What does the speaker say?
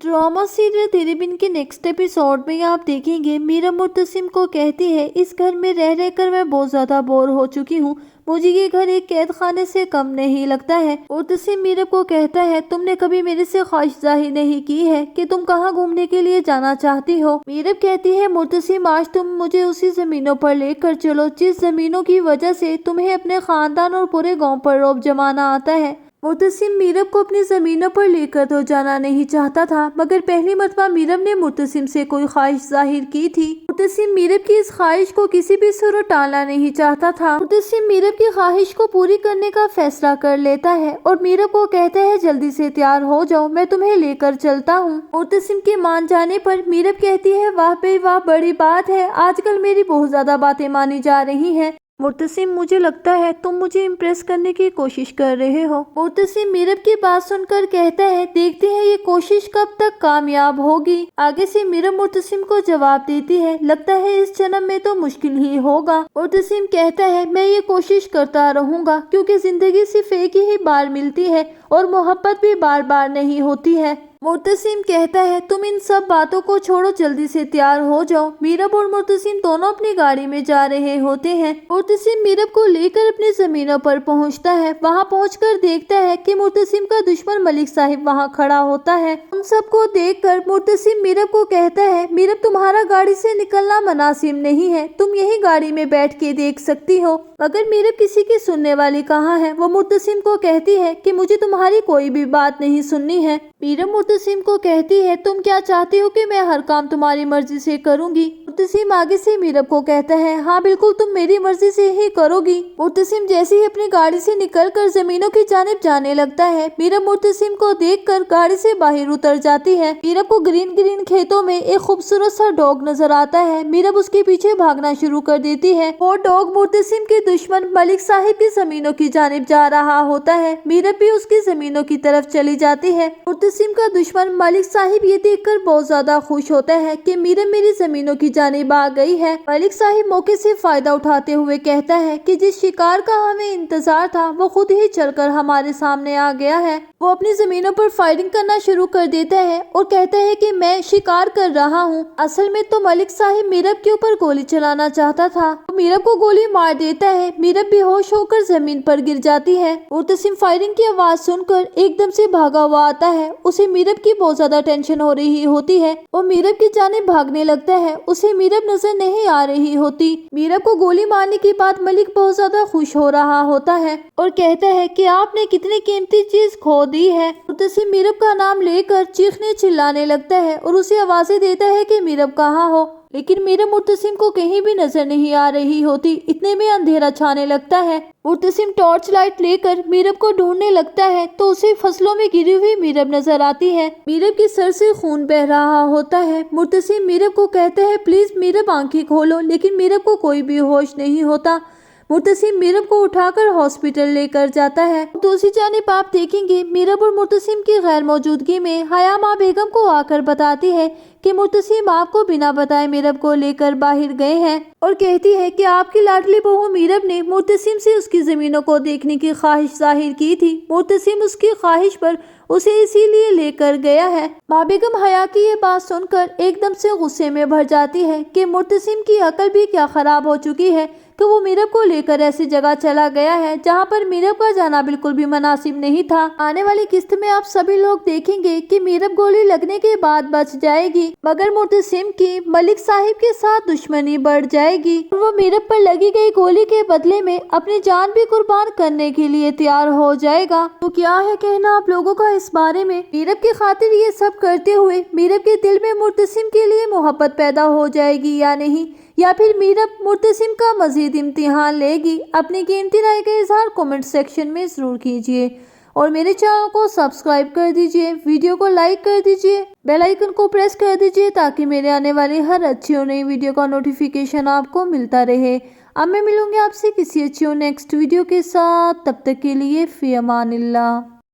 Drama serial तेरे बिन के next episode में आप देखेंगे मीरब मुर्तसिम को कहती है, इस घर में रह रहकर मैं बहुत ज्यादा बोर हो चुकी हूँ, मुझे ये घर एक कैद खाने से कम नहीं लगता है। मुर्तसिम मीरब को कहता है, तुमने कभी मेरे से ख्वाहिश जाहिर नहीं की है कि तुम कहाँ घूमने के लिए जाना चाहती हो। मीरब कहती है, मुर्तसिम आज तुम मुझे उसी जमीनों पर लेकर चलो जिस जमीनों की वजह से तुम्हें अपने खानदान और पूरे गाँव पर रौब जमाना आता है। मुर्तसिम मीरब को अपनी ज़मीनों पर लेकर तो जाना नहीं चाहता था, मगर पहली मर्तबा मीरब ने मुर्तसिम से कोई ख्वाहिश जाहिर की थी। मुर्तसिम मीरब की इस ख्वाहिश को किसी भी सूरत टालना नहीं चाहता था। मुर्तसिम मीरब की ख्वाहिश को पूरी करने का फैसला कर लेता है और मीरब को कहता है, जल्दी से तैयार हो जाओ, मैं तुम्हें लेकर चलता हूँ। मुर्तसिम के मान जाने पर मीरब कहती है, वाह बे वाह, बड़ी बात है, आजकल मेरी बहुत ज्यादा बातें मानी जा रही हैं। मुर्तसिम, मुझे लगता है तुम मुझे इम्प्रेस करने की कोशिश कर रहे हो। मुर्तसिम मीरब की बात सुनकर कहता है, देखते हैं ये कोशिश कब तक कामयाब होगी। आगे से मीरब मुर्तसिम को जवाब देती है, लगता है इस जन्म में तो मुश्किल ही होगा। मुर्तसिम कहता है, मैं ये कोशिश करता रहूंगा क्योंकि जिंदगी सिर्फ एक ही बार मिलती है और मोहब्बत भी बार बार नहीं होती है। मुर्तसिम कहता है, तुम इन सब बातों को छोड़ो, जल्दी से तैयार हो जाओ। मीरब और मुर्तसिम दोनों अपनी गाड़ी में जा रहे होते हैं। मुर्तसिम मीरब को लेकर अपनी जमीनों पर पहुंचता है। वहां पहुंचकर देखता है कि मुर्तसिम का दुश्मन मलिक साहिब वहां खड़ा होता है। उन सबको देखकर मुर्तसिम मीरब को कहता है, मीरब तुम्हारा गाड़ी से निकलना मुनासिब नहीं है, तुम यही गाड़ी में बैठ के देख सकती हो। मगर मीरब किसी की सुनने वाली कहाँ है। वो मुर्तसिम को कहती है कि मुझे तुम्हारी कोई भी बात नहीं सुननी है। मीरब मुर्तसिम को कहती है, तुम क्या चाहती हो कि मैं हर काम तुम्हारी मर्जी से करूंगी। मुर्तसिम आगे से मीरब को कहता है, हाँ बिल्कुल, तुम मेरी मर्जी से ही करोगी। मुर्तसिम जैसे ही अपनी गाड़ी से निकलकर जमीनों की जानिब जाने लगता है, मीरब मुर्तसिम को देखकर गाड़ी से बाहर उतर जाती है। मीरब को ग्रीन ग्रीन खेतों में एक खूबसूरत सा डॉग नजर आता है। मीरब उसके पीछे भागना शुरू कर देती है। वो डॉग मुर्तसिम के दुश्मन मलिक साहिब की जमीनों की जानिब जा रहा होता है। मीरब भी उसकी जमीनों की तरफ चली जाती है। मुर्तसिम का दुश्मन मलिक साहिब ये देखकर बहुत ज्यादा खुश होता है कि मीरब मेरी जमीनों की जानिब आ गई है। मलिक साहिब मौके से फायदा उठाते हुए कहता है कि जिस शिकार का हमें इंतजार था वो खुद ही चलकर हमारे सामने आ गया है। वो अपनी जमीनों पर फायरिंग करना शुरू कर देता है और कहता है कि मैं शिकार कर रहा हूँ। असल में तो मलिक साहिब मीरब के ऊपर गोली चलाना चाहता था। मीरब को गोली मार देता है। मीरब बेहोश होकर जमीन पर गिर जाती है। मुर्तसिम फायरिंग की आवाज सुनकर एकदम से भागा हुआ आता है। उसे मीरब की बहुत ज्यादा टेंशन हो रही होती है। वो मीरब की जानिब भागने लगता है। उसे मीरब नजर नहीं आ रही होती। मीरब को गोली मारने के बाद मलिक बहुत ज्यादा खुश हो रहा होता है और कहता है कि आपने कितनी कीमती चीज खो दी है। मुर्तसिम मीरब का नाम लेकर चीखने चिल्लाने लगता है और उसे आवाजें देता है कि मीरब कहाँ हो, लेकिन मीरब मुर्तसिम को कहीं भी नजर नहीं आ रही होती। इतने में अंधेरा छाने लगता है। मुर्तसिम टॉर्च लाइट लेकर मीरब को ढूंढने लगता है तो उसे फसलों में गिरी हुई मीरब नजर आती है। मीरब के सर से खून बह रहा होता है। मुर्तसिम मीरब को कहता है, प्लीज मीरब आंखें खोलो, लेकिन मीरब को कोई भी होश नहीं होता। मुर्तसिम मीरब को उठाकर हॉस्पिटल लेकर जाता है। दूसरी जानिब आप देखेंगे मीरब और मुर्तसिम की गैर मौजूदगी में हया माँ बेगम को आकर बताती है कि मुर्तसिम आपको बिना बताए मीरब को लेकर बाहर गए हैं और कहती है कि आपकी लाडली बहू मीरब ने मुर्तसिम से उसकी जमीनों को देखने की ख्वाहिश जाहिर की थी। मुर्तसिम उसकी ख्वाहिश पर उसे इसीलिए लेकर गया है। माँ बेगम हया की ये बात सुनकर एकदम से गुस्से में भर जाती है कि मुर्तसिम की अकल भी क्या खराब हो चुकी है कि वो मीरब को लेकर ऐसी जगह चला गया है जहाँ पर मीरब का जाना बिल्कुल भी मुनासिब नहीं था। आने वाली किस्त में आप सभी लोग देखेंगे कि मीरब गोली लगने के बाद बच जाएगी, मगर मुर्तसिम की मलिक साहिब के साथ दुश्मनी बढ़ जाएगी। वो मीरब पर लगी गई गोली के बदले में अपनी जान भी कुर्बान करने के लिए तैयार हो जाएगा। तो क्या है कहना आप लोगों का इस बारे में? मीरब की खातिर ये सब करते हुए मीरब के दिल में मुर्तसिम के लिए मोहब्बत पैदा हो जाएगी या नहीं, या फिर मीरब मुर्तसिम का मजीद इम्तिहान लेगी? अपनी कीमती राय का इजहार कमेंट सेक्शन में ज़रूर कीजिए और मेरे चैनल को सब्सक्राइब कर दीजिए, वीडियो को लाइक कर दीजिए, बेल आइकन को प्रेस कर दीजिए ताकि मेरे आने वाली हर अच्छी और नई वीडियो का नोटिफिकेशन आपको मिलता रहे। अब मैं मिलूंगी आपसे किसी अच्छी और नेक्स्ट वीडियो के साथ। तब तक के लिए फी अमानिल्लाह।